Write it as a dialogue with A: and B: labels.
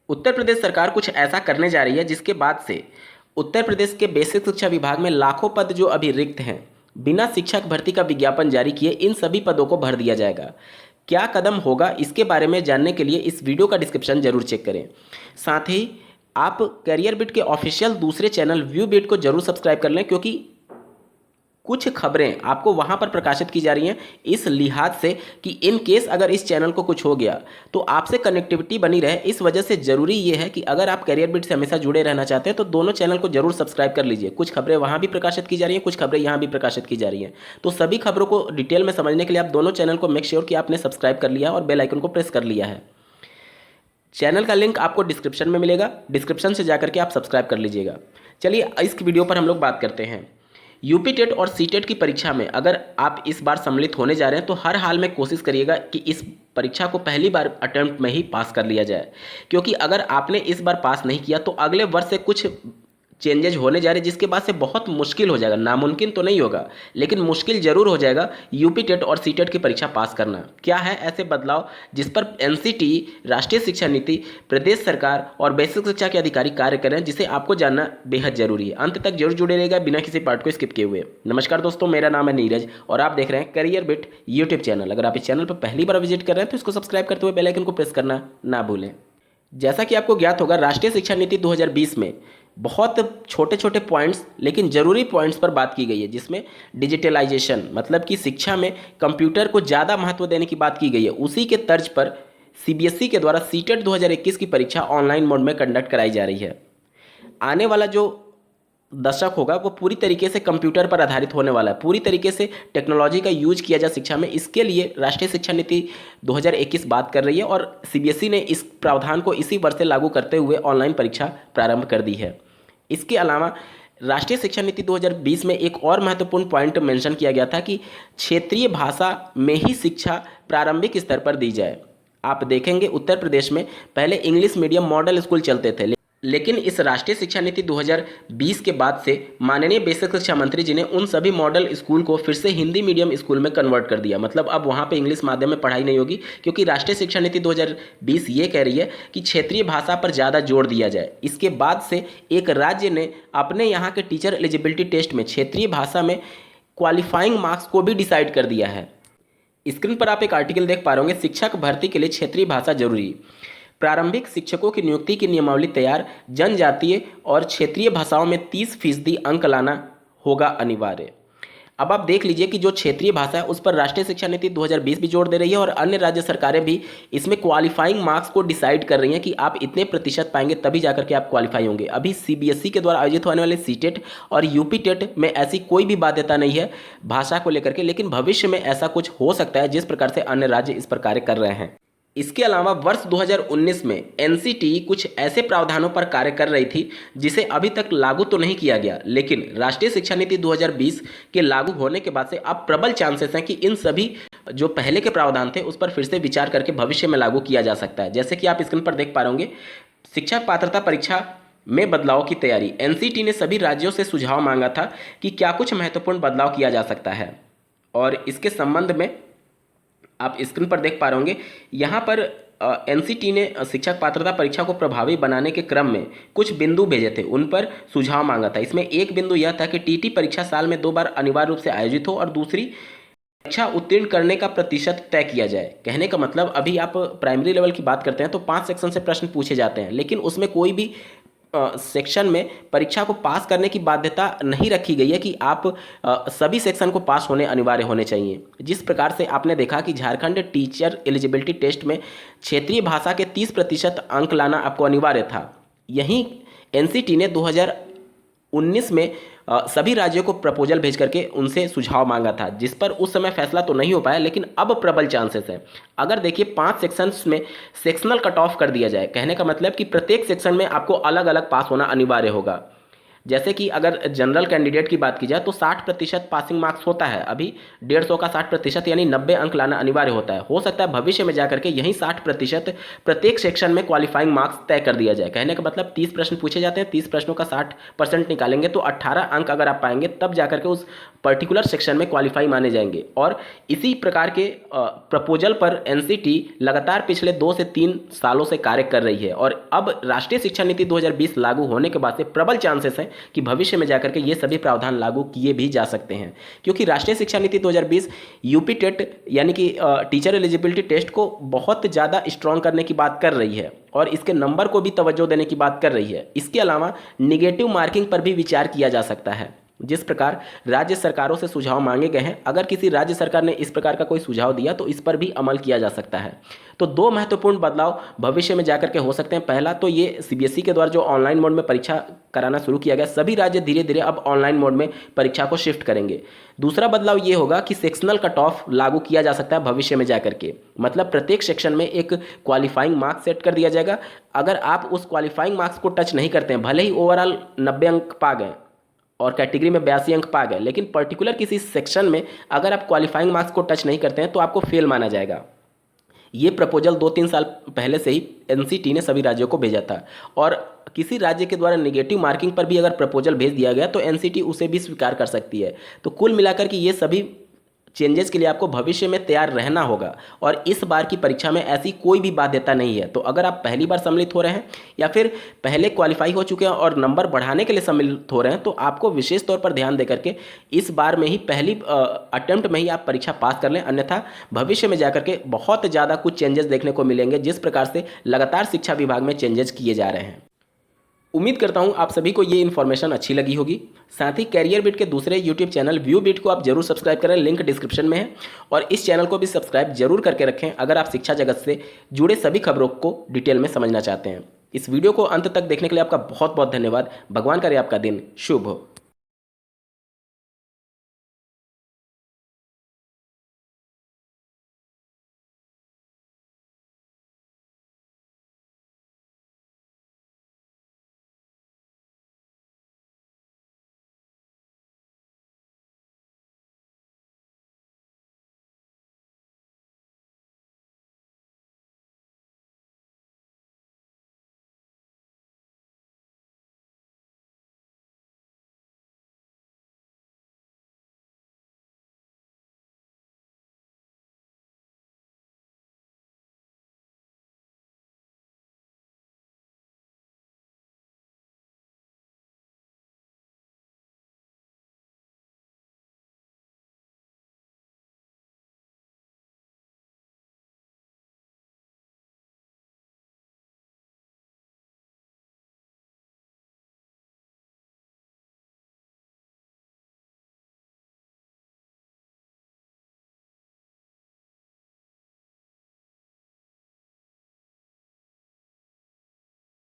A: उत्तर प्रदेश सरकार कुछ ऐसा करने जा रही है जिसके बाद से उत्तर प्रदेश के बेसिक शिक्षा विभाग में लाखों पद जो अभी रिक्त हैं, बिना शिक्षक भर्ती का विज्ञापन जारी किए इन सभी पदों को भर दिया जाएगा। क्या कदम होगा, इसके बारे में जानने के लिए इस वीडियो का डिस्क्रिप्शन जरूर चेक करें। साथ ही आप करियर बिट के ऑफिशियल दूसरे चैनल व्यू बिट को जरूर सब्सक्राइब कर लें, क्योंकि कुछ खबरें आपको वहां पर प्रकाशित की जा रही हैं इस लिहाज से कि इन केस अगर इस चैनल को कुछ हो गया तो आपसे कनेक्टिविटी बनी रहे। इस वजह से ज़रूरी ये है कि अगर आप करियर बिट से हमेशा जुड़े रहना चाहते हैं तो दोनों चैनल को जरूर सब्सक्राइब कर लीजिए। कुछ खबरें वहां भी प्रकाशित की जा रही हैं, कुछ खबरें यहाँ भी प्रकाशित की जा रही हैं। तो सभी खबरों को डिटेल में समझने के लिए आप दोनों चैनल को मेक श्योर कि आपने सब्सक्राइब कर लिया और बेल आइकन को प्रेस कर लिया है। चैनल का लिंक आपको डिस्क्रिप्शन में मिलेगा, डिस्क्रिप्शन से जाकर के आप सब्सक्राइब कर लीजिएगा। चलिए इस वीडियो पर हम लोग बात करते हैं। यूपी टेट और सी टेट की परीक्षा में अगर आप इस बार सम्मिलित होने जा रहे हैं तो हर हाल में कोशिश करिएगा कि इस परीक्षा को पहली बार अटेम्प्ट में ही पास कर लिया जाए, क्योंकि अगर आपने इस बार पास नहीं किया तो अगले वर्ष से कुछ चेंजेज होने जा रहे हैं, जिसके बाद से बहुत मुश्किल हो जाएगा। नामुमकिन तो नहीं होगा, लेकिन मुश्किल जरूर हो जाएगा यूपी टेट और सी टेट की परीक्षा पास करना। क्या है ऐसे बदलाव जिस पर एनसीटी, राष्ट्रीय शिक्षा नीति, प्रदेश सरकार और बेसिक शिक्षा के अधिकारी कार्य कर रहे हैं, जिसे आपको जानना बेहद जरूरी है। अंत तक जरूर जुड़े रहेगा बिना किसी पार्ट को स्किप किए हुए। नमस्कार दोस्तों, मेरा नाम है नीरज और आप देख रहे हैं करियर बिट यूट्यूब चैनल। अगर आप इस चैनल पर पहली बार विजिट कर रहे हैं तो इसको सब्सक्राइब करते हुए बेल आइकन को प्रेस करना ना भूलें। जैसा कि आपको ज्ञात होगा, राष्ट्रीय शिक्षा नीति 2020 में बहुत छोटे छोटे पॉइंट्स लेकिन ज़रूरी पॉइंट्स पर बात की गई है, जिसमें डिजिटलाइजेशन मतलब कि शिक्षा में कंप्यूटर को ज़्यादा महत्व देने की बात की गई है। उसी के तर्ज पर सीबीएसई के द्वारा सीटेट 2021 की परीक्षा ऑनलाइन मोड में कंडक्ट कराई जा रही है। आने वाला जो दशक होगा वो पूरी तरीके से कंप्यूटर पर आधारित होने वाला है। पूरी तरीके से टेक्नोलॉजी का यूज किया जाए शिक्षा में, इसके लिए राष्ट्रीय शिक्षा नीति 2021 बात कर रही है और सीबीएसई ने इस प्रावधान को इसी वर्ष से लागू करते हुए ऑनलाइन परीक्षा प्रारंभ कर दी है। इसके अलावा राष्ट्रीय शिक्षा नीति 2020 में एक और महत्वपूर्ण पॉइंट मेंशन किया गया था कि क्षेत्रीय भाषा में ही शिक्षा प्रारंभिक स्तर पर दी जाए। आप देखेंगे उत्तर प्रदेश में पहले इंग्लिश मीडियम मॉडल स्कूल चलते थे, लेकिन इस राष्ट्रीय शिक्षा नीति 2020 के बाद से माननीय बेसिक शिक्षा मंत्री जी ने उन सभी मॉडल स्कूल को फिर से हिंदी मीडियम स्कूल में कन्वर्ट कर दिया। मतलब अब वहाँ पे इंग्लिश माध्यम में पढ़ाई नहीं होगी, क्योंकि राष्ट्रीय शिक्षा नीति 2020 ये कह रही है कि क्षेत्रीय भाषा पर ज़्यादा जोर दिया जाए। इसके बाद से एक राज्य ने अपने यहाँ के टीचर एलिजिबिलिटी टेस्ट में क्षेत्रीय भाषा में क्वालिफाइंग मार्क्स को भी डिसाइड कर दिया है। स्क्रीन पर आप एक आर्टिकल देख पा रहे होंगे, शिक्षक भर्ती के लिए क्षेत्रीय भाषा जरूरी, प्रारंभिक शिक्षकों की नियुक्ति की नियमावली तैयार, जनजातीय और क्षेत्रीय भाषाओं में 30% अंक लाना होगा अनिवार्य। अब आप देख लीजिए कि जो क्षेत्रीय भाषा है उस पर राष्ट्रीय शिक्षा नीति 2020 भी जोर दे रही है और अन्य राज्य सरकारें भी इसमें क्वालिफाइंग मार्क्स को डिसाइड कर रही हैं कि आप इतने प्रतिशत पाएंगे तभी जाकर के आप क्वालिफाई होंगे। अभी सीबीएसई के द्वारा आयोजित होने वाले सीटेट और यूपी टेट में ऐसी कोई भी बाध्यता नहीं है भाषा को लेकर के, लेकिन भविष्य में ऐसा कुछ हो सकता है जिस प्रकार से अन्य राज्य इस पर कार्य कर रहे हैं। इसके अलावा वर्ष 2019 में एनसीटी कुछ ऐसे प्रावधानों पर कार्य कर रही थी जिसे अभी तक लागू तो नहीं किया गया, लेकिन राष्ट्रीय शिक्षा नीति 2020 के लागू होने के बाद से अब प्रबल चांसेस हैं कि इन सभी जो पहले के प्रावधान थे उस पर फिर से विचार करके भविष्य में लागू किया जा सकता है। जैसे कि आप स्क्रीन पर देख पा रहे होंगे, शिक्षक पात्रता परीक्षा में बदलाव की तैयारी। एनसीटी ने सभी राज्यों से सुझाव मांगा था कि क्या कुछ महत्वपूर्ण बदलाव किया जा सकता है, और इसके संबंध में आप स्क्रीन पर देख पा रहे होंगे, यहाँ पर एनसीटी ने शिक्षक पात्रता परीक्षा को प्रभावी बनाने के क्रम में कुछ बिंदु भेजे थे, उन पर सुझाव मांगा था। इसमें एक बिंदु यह था कि टीटी परीक्षा साल में 2 बार अनिवार्य रूप से आयोजित हो और दूसरी परीक्षा उत्तीर्ण करने का प्रतिशत तय किया जाए। कहने का मतलब, अभी आप प्राइमरी लेवल की बात करते हैं तो 5 सेक्शन से प्रश्न पूछे जाते हैं, लेकिन उसमें कोई भी सेक्शन में परीक्षा को पास करने की बाध्यता नहीं रखी गई है कि आप सभी सेक्शन को पास होने अनिवार्य होने चाहिए। जिस प्रकार से आपने देखा कि झारखंड टीचर एलिजिबिलिटी टेस्ट में क्षेत्रीय भाषा के 30% अंक लाना आपको अनिवार्य था, यहीं एनसीटी ने 2019 में सभी राज्यों को प्रपोजल भेज करके उनसे सुझाव मांगा था, जिस पर उस समय फैसला तो नहीं हो पाया, लेकिन अब प्रबल चांसेस है। अगर देखिए 5 सेक्शंस में सेक्शनल कट ऑफ कर दिया जाए, कहने का मतलब कि प्रत्येक सेक्शन में आपको अलग अलग पास होना अनिवार्य होगा। जैसे कि अगर जनरल कैंडिडेट की बात की जाए तो 60% पासिंग मार्क्स होता है अभी, 150 का 60% यानी 90 अंक लाना अनिवार्य होता है। हो सकता है भविष्य में जाकर के यही 60% प्रत्येक सेक्शन में क्वालिफाइंग मार्क्स तय कर दिया जाए। कहने का मतलब 30 प्रश्न पूछे जाते हैं, 30 प्रश्नों का 60% निकालेंगे तो 18 अंक अगर आप पाएंगे तब जाकर के उस पर्टिकुलर सेक्शन में क्वालिफाई माने जाएंगे। और इसी प्रकार के प्रपोजल पर एनसीटी लगातार पिछले 2 से 3 सालों से कार्य कर रही है और अब राष्ट्रीय शिक्षा नीति 2020 लागू होने के बाद से प्रबल चांसेस हैं कि भविष्य में जाकर के ये सभी प्रावधान लागू किए भी जा सकते हैं, क्योंकि राष्ट्रीय शिक्षा नीति 2020 यूपी टेट यानी कि टीचर एलिजिबिलिटी टेस्ट को बहुत ज़्यादा स्ट्रॉन्ग करने की बात कर रही है और इसके नंबर को भी तवज्जो देने की बात कर रही है। इसके अलावा निगेटिव मार्किंग पर भी विचार किया जा सकता है। जिस प्रकार राज्य सरकारों से सुझाव मांगे गए हैं, अगर किसी राज्य सरकार ने इस प्रकार का कोई सुझाव दिया तो इस पर भी अमल किया जा सकता है। तो 2 महत्वपूर्ण बदलाव भविष्य में जाकर के हो सकते हैं। पहला तो ये सीबीएसई के द्वारा जो ऑनलाइन मोड में परीक्षा कराना शुरू किया गया, सभी राज्य धीरे धीरे अब ऑनलाइन मोड में परीक्षा को शिफ्ट करेंगे। दूसरा बदलाव ये होगा कि सेक्शनल कट ऑफ लागू किया जा सकता है भविष्य में जाकर के, मतलब प्रत्येक सेक्शन में एक क्वालिफाइंग मार्क्स सेट कर दिया जाएगा। अगर आप उस क्वालिफाइंग मार्क्स को टच नहीं करते हैं, भले ही ओवरऑल 90 अंक पा गए और कैटेगरी में 82 अंक पा गए, लेकिन पर्टिकुलर किसी सेक्शन में अगर आप क्वालिफाइंग मार्क्स को टच नहीं करते हैं तो आपको फेल माना जाएगा। ये प्रपोजल 2-3 साल पहले से ही एनसीटी ने सभी राज्यों को भेजा था और किसी राज्य के द्वारा नेगेटिव मार्किंग पर भी अगर प्रपोजल भेज दिया गया तो एनसीटी उसे भी स्वीकार कर सकती है। तो कुल मिलाकर के ये सभी चेंजेस के लिए आपको भविष्य में तैयार रहना होगा और इस बार की परीक्षा में ऐसी कोई भी बाध्यता नहीं है। तो अगर आप पहली बार सम्मिलित हो रहे हैं या फिर पहले क्वालिफाई हो चुके हैं और नंबर बढ़ाने के लिए सम्मिलित हो रहे हैं तो आपको विशेष तौर पर ध्यान देकर के इस बार में ही पहली अटेम्प्ट में ही आप परीक्षा पास कर लें, अन्यथा भविष्य में जाकर के बहुत ज़्यादा कुछ चेंजेस देखने को मिलेंगे जिस प्रकार से लगातार शिक्षा विभाग में चेंजेस किए जा रहे हैं। उम्मीद करता हूं आप सभी को ये इन्फॉर्मेशन अच्छी लगी होगी। साथ ही कैरियर बिट के दूसरे यूट्यूब चैनल व्यू बिट को आप जरूर सब्सक्राइब करें, लिंक डिस्क्रिप्शन में है, और इस चैनल को भी सब्सक्राइब जरूर करके रखें अगर आप शिक्षा जगत से जुड़े सभी खबरों को डिटेल में समझना चाहते हैं। इस वीडियो को अंत तक देखने के लिए आपका बहुत बहुत धन्यवाद। भगवान करे आपका दिन शुभ हो।